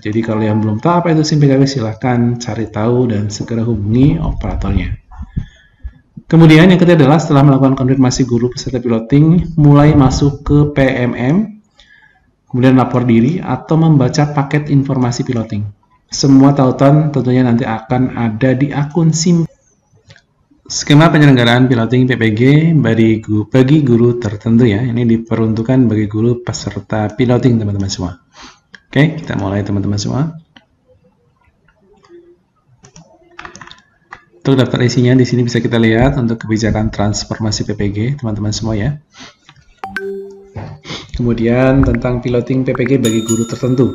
Jadi kalau yang belum tahu apa itu SIM PKB, silahkan cari tahu dan segera hubungi operatornya. Kemudian yang ketiga adalah setelah melakukan konfirmasi guru peserta piloting, mulai masuk ke PMM, kemudian lapor diri atau membaca paket informasi piloting. Semua tautan tentunya nanti akan ada di akun SIM. Skema penyelenggaraan piloting PPG bagi guru tertentu ya. Ini diperuntukkan bagi guru peserta piloting teman-teman semua. Oke, kita mulai teman-teman semua. Untuk daftar isinya di sini bisa kita lihat untuk kebijakan transformasi PPG teman-teman semua ya. Kemudian tentang piloting PPG bagi guru tertentu.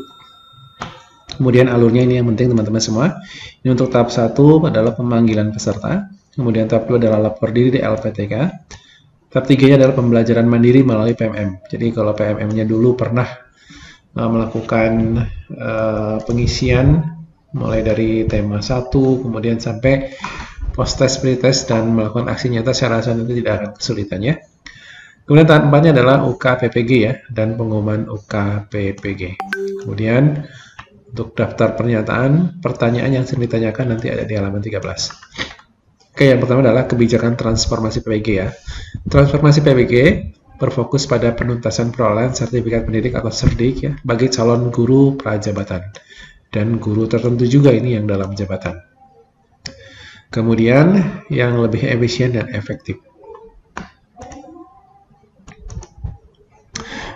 Kemudian alurnya ini yang penting teman-teman semua. Ini untuk tahap 1 adalah pemanggilan peserta. Kemudian tahap 2 adalah lapor diri di LPTK. Tahap 3 adalah pembelajaran mandiri melalui PMM. Jadi kalau PMM-nya dulu pernah melakukan pengisian mulai dari tema 1 kemudian sampai post-test, pre-test dan melakukan aksi nyata, saya rasa nanti tidak akan kesulitan ya. Kemudian tahap 4-nya adalah UKPPG ya, dan pengumuman UKPPG. Kemudian untuk daftar pernyataan, pertanyaan yang sering ditanyakan nanti ada di halaman 13. Oke, yang pertama adalah kebijakan transformasi PPG ya. Transformasi PPG berfokus pada penuntasan perolehan sertifikat pendidik atau SERDIK ya, bagi calon guru prajabatan dan guru tertentu juga ini yang dalam jabatan. Kemudian yang lebih efisien dan efektif.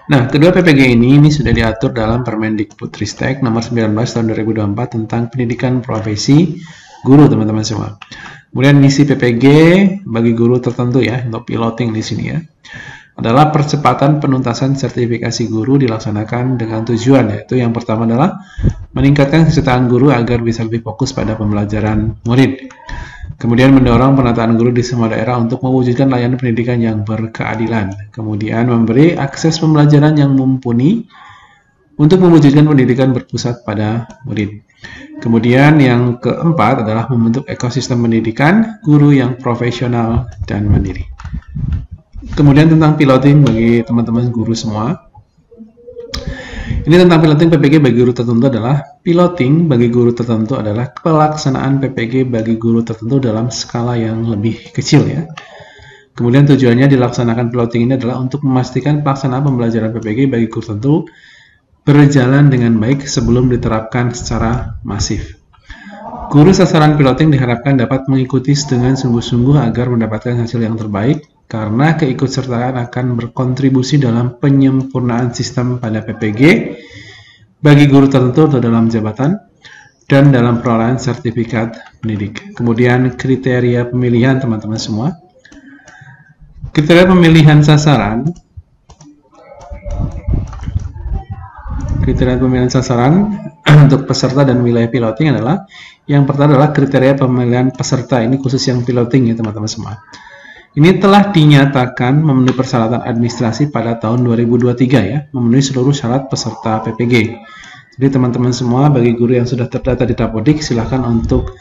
Nah, kedua PPG ini sudah diatur dalam Permendikbudristek nomor 19 tahun 2024 tentang pendidikan profesi guru teman-teman semua. Kemudian misi PPG bagi guru tertentu ya, untuk piloting di sini ya, adalah percepatan penuntasan sertifikasi guru dilaksanakan dengan tujuan, yaitu yang pertama adalah meningkatkan kesetaraan guru agar bisa lebih fokus pada pembelajaran murid. Kemudian mendorong penataan guru di semua daerah untuk mewujudkan layanan pendidikan yang berkeadilan. Kemudian memberi akses pembelajaran yang mumpuni untuk mewujudkan pendidikan berpusat pada murid. Kemudian yang keempat adalah membentuk ekosistem pendidikan guru yang profesional dan mandiri. Kemudian tentang piloting bagi teman-teman guru semua. Ini tentang piloting PPG bagi guru tertentu adalah piloting bagi guru tertentu adalah pelaksanaan PPG bagi guru tertentu dalam skala yang lebih kecil ya. Kemudian tujuannya dilaksanakan piloting ini adalah untuk memastikan pelaksanaan pembelajaran PPG bagi guru tertentu berjalan dengan baik sebelum diterapkan secara masif. Guru sasaran piloting diharapkan dapat mengikuti dengan sungguh-sungguh agar mendapatkan hasil yang terbaik, karena keikutsertaan akan berkontribusi dalam penyempurnaan sistem pada PPG bagi guru tertentu atau dalam jabatan dan dalam perolehan sertifikat pendidik. Kemudian kriteria pemilihan teman-teman semua. Kriteria pemilihan sasaran. Kriteria pemilihan sasaran untuk peserta dan wilayah piloting adalah yang pertama adalah kriteria pemilihan peserta. Ini khusus yang piloting ya teman-teman semua. Ini telah dinyatakan memenuhi persyaratan administrasi pada tahun 2023 ya, memenuhi seluruh syarat peserta PPG. Jadi teman-teman semua bagi guru yang sudah terdata di Dapodik, silahkan untuk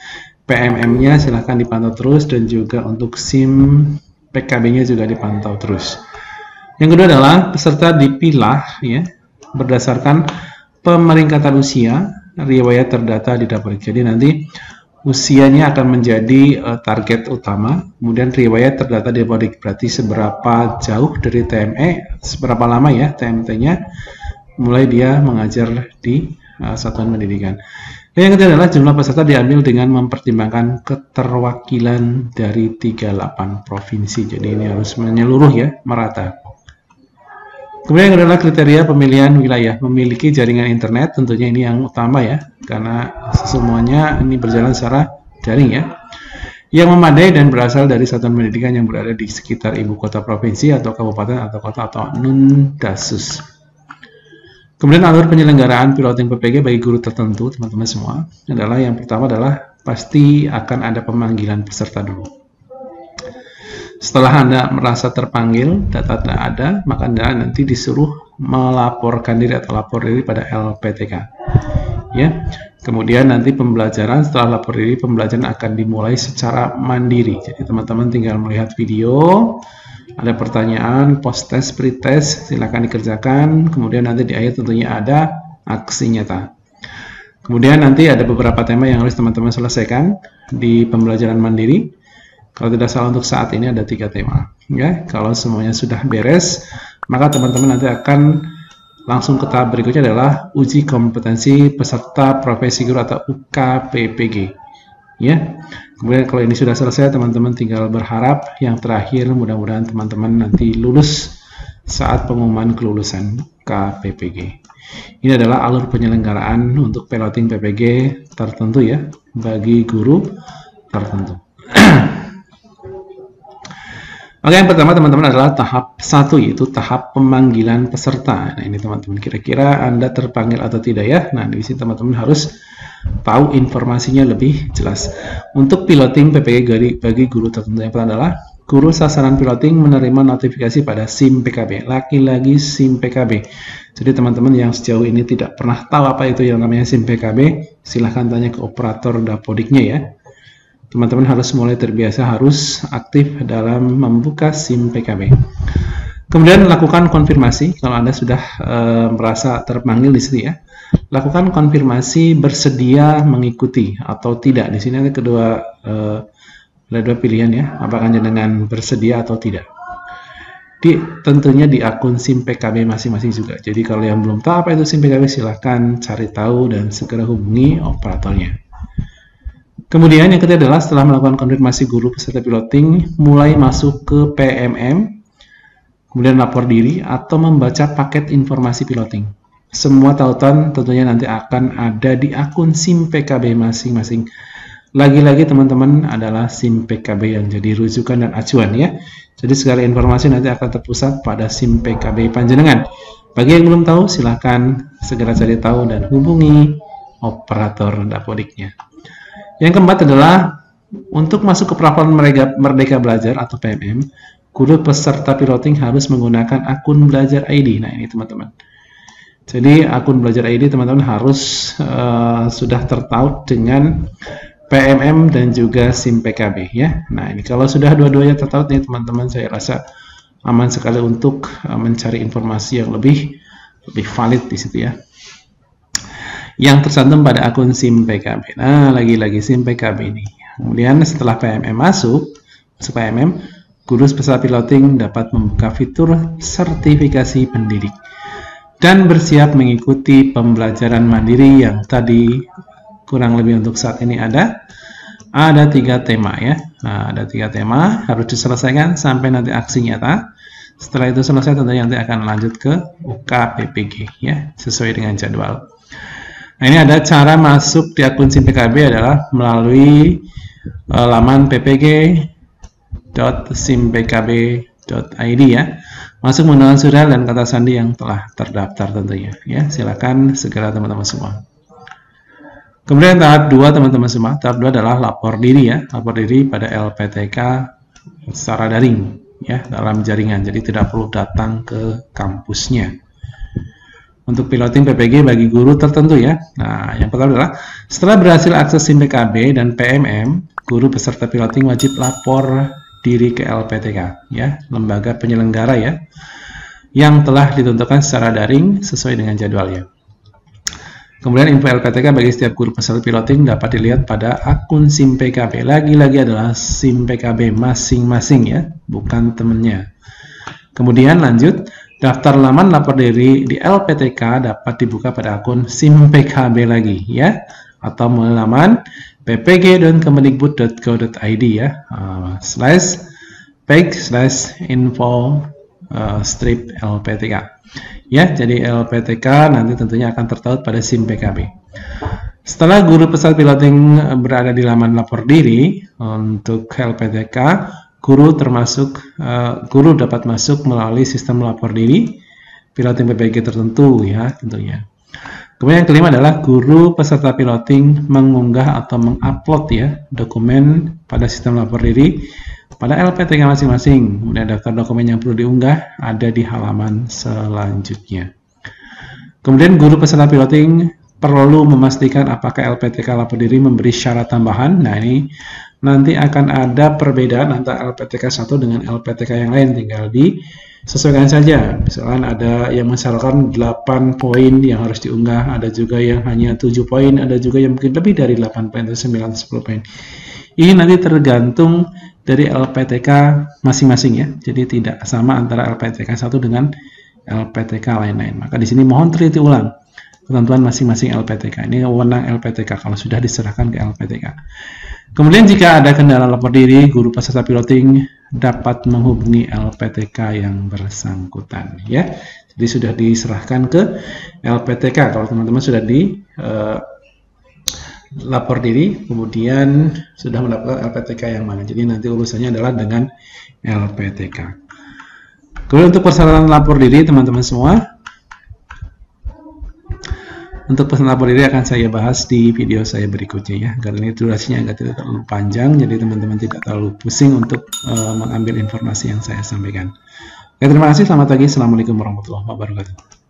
PMM-nya silahkan dipantau terus dan juga untuk SIM PKB-nya juga dipantau terus. Yang kedua adalah peserta dipilah ya berdasarkan pemeringkatan usia, riwayat terdata di Dapodik. Jadi nanti usianya akan menjadi target utama, kemudian riwayat terdata di Dapodik, berarti seberapa jauh dari TME, seberapa lama ya TMT-nya, mulai dia mengajar di satuan pendidikan. Dan yang ketiga adalah jumlah peserta diambil dengan mempertimbangkan keterwakilan dari 38 provinsi, jadi ini harus menyeluruh ya, merata. Kemudian yang adalah kriteria pemilihan wilayah, memiliki jaringan internet, tentunya ini yang utama ya, karena semuanya ini berjalan secara daring ya, yang memadai dan berasal dari satuan pendidikan yang berada di sekitar ibu kota provinsi atau kabupaten atau kota atau non-dasus. Kemudian alur penyelenggaraan piloting PPG bagi guru tertentu, teman-teman semua, adalah yang pertama adalah pasti akan ada pemanggilan peserta dulu. Setelah Anda merasa terpanggil, data ada, maka Anda nanti disuruh melaporkan diri atau lapor diri pada LPTK. Ya. Kemudian nanti pembelajaran, setelah lapor diri, pembelajaran akan dimulai secara mandiri. Jadi teman-teman tinggal melihat video, ada pertanyaan, post-test, pre-test, silakan dikerjakan. Kemudian nanti di akhir tentunya ada aksi nyata. Kemudian nanti ada beberapa tema yang harus teman-teman selesaikan di pembelajaran mandiri. Kalau tidak salah untuk saat ini ada 3 tema. Ya, kalau semuanya sudah beres, maka teman-teman nanti akan langsung ke tahap berikutnya adalah uji kompetensi peserta profesi guru atau UKPPG. Ya. Kemudian kalau ini sudah selesai, teman-teman tinggal berharap yang terakhir mudah-mudahan teman-teman nanti lulus saat pengumuman kelulusan UKPPG. Ini adalah alur penyelenggaraan untuk piloting PPG tertentu ya, bagi guru tertentu. Oke, yang pertama teman-teman adalah tahap 1, yaitu tahap pemanggilan peserta. Nah, ini teman-teman, kira-kira Anda terpanggil atau tidak ya? Nah, di sini teman-teman harus tahu informasinya lebih jelas. Untuk piloting PPG bagi guru tertentu, yang pertama adalah guru sasaran piloting menerima notifikasi pada SIM PKB, lagi-lagi SIM PKB. Jadi teman-teman yang sejauh ini tidak pernah tahu apa itu yang namanya SIM PKB, silahkan tanya ke operator dapodiknya ya. Teman-teman harus mulai terbiasa, harus aktif dalam membuka SIM PKB. Kemudian lakukan konfirmasi, kalau Anda sudah merasa terpanggil di sini ya. Lakukan konfirmasi bersedia mengikuti atau tidak. Di sini ada dua pilihan ya, apakah dengan bersedia atau tidak. Tentunya di akun SIM PKB masing-masing juga. Jadi kalau yang belum tahu apa itu SIM PKB, silahkan cari tahu dan segera hubungi operatornya. Kemudian yang ketiga adalah setelah melakukan konfirmasi guru peserta piloting, mulai masuk ke PMM, kemudian lapor diri atau membaca paket informasi piloting. Semua tautan tentunya nanti akan ada di akun SIM PKB masing-masing. Lagi-lagi teman-teman adalah SIM PKB yang jadi rujukan dan acuan ya. Jadi segala informasi nanti akan terpusat pada SIM PKB panjenengan. Bagi yang belum tahu, silahkan segera cari tahu dan hubungi operator dapodiknya. Yang keempat adalah untuk masuk ke platform Merdeka Belajar atau PMM, guru peserta piloting harus menggunakan akun Belajar ID. Nah ini teman-teman. Jadi akun Belajar ID teman-teman harus sudah tertaut dengan PMM dan juga SIM PKB ya. Nah ini kalau sudah dua-duanya tertaut nih teman-teman, saya rasa aman sekali untuk mencari informasi yang lebih valid di situ ya. Yang tercantum pada akun SIM PKB. Nah lagi-lagi SIM PKB ini. Kemudian setelah PMM masuk PMM, guru peserta piloting dapat membuka fitur sertifikasi pendidik dan bersiap mengikuti pembelajaran mandiri yang tadi kurang lebih untuk saat ini ada 3 tema ya. Nah, ada 3 tema harus diselesaikan sampai nanti aksi nyata. Setelah itu selesai tentunya nanti akan lanjut ke UKPPG ya, sesuai dengan jadwal. Nah, ini ada cara masuk di akun SIM PKB adalah melalui laman ppg.simpkb.id ya. Masuk menggunakan surel dan kata sandi yang telah terdaftar tentunya ya. Silakan segera teman-teman semua. Kemudian tahap 2 teman-teman semua, tahap 2 adalah lapor diri ya, lapor diri pada LPTK secara daring ya, dalam jaringan, jadi tidak perlu datang ke kampusnya. Untuk piloting PPG bagi guru tertentu ya. Nah, yang pertama adalah setelah berhasil akses SIM PKB dan PMM, guru peserta piloting wajib lapor diri ke LPTK ya, lembaga penyelenggara ya, yang telah ditentukan secara daring sesuai dengan jadwalnya. Kemudian info LPTK bagi setiap guru peserta piloting dapat dilihat pada akun SIM PKB. Lagi-lagi adalah SIM PKB masing-masing ya, bukan temennya. Kemudian lanjut, daftar laman lapor diri di LPTK dapat dibuka pada akun SIM PKB lagi ya, atau melalui laman ppg.kemendikbud.go.id ya, /page/info/LPTK. Ya, jadi LPTK nanti tentunya akan tertaut pada SIM PKB. Setelah guru peserta piloting berada di laman lapor diri untuk LPTK, guru dapat masuk melalui sistem lapor diri piloting PPG tertentu ya tentunya. Kemudian yang kelima adalah guru peserta piloting mengunggah atau mengupload ya dokumen pada sistem lapor diri pada LPTK masing-masing. Kemudian daftar dokumen yang perlu diunggah ada di halaman selanjutnya. Kemudian guru peserta piloting perlu memastikan apakah LPTK lapor diri memberi syarat tambahan. Nah ini nanti akan ada perbedaan antara LPTK 1 dengan LPTK yang lain, tinggal di sesuaikan saja. Misalkan ada yang mensyaratkan 8 poin yang harus diunggah, ada juga yang hanya 7 poin, ada juga yang mungkin lebih dari 8 poin atau 9 atau 10 poin. Ini nanti tergantung dari LPTK masing-masing ya. Jadi tidak sama antara LPTK 1 dengan LPTK lain-lain. Maka di sini mohon teliti ulang ketentuan masing-masing LPTK. Ini wewenang LPTK kalau sudah diserahkan ke LPTK. Kemudian jika ada kendala lapor diri, guru peserta piloting dapat menghubungi LPTK yang bersangkutan ya. Jadi sudah diserahkan ke LPTK kalau teman-teman sudah di lapor diri, kemudian sudah mendapatkan LPTK yang mana. Jadi nanti urusannya adalah dengan LPTK. Kemudian untuk persyaratan lapor diri teman-teman semua, untuk pesan lapor diri akan saya bahas di video saya berikutnya ya, karena ini durasinya agak tidak terlalu panjang, jadi teman-teman tidak terlalu pusing untuk mengambil informasi yang saya sampaikan. Oke, terima kasih, selamat pagi, assalamualaikum warahmatullahi wabarakatuh.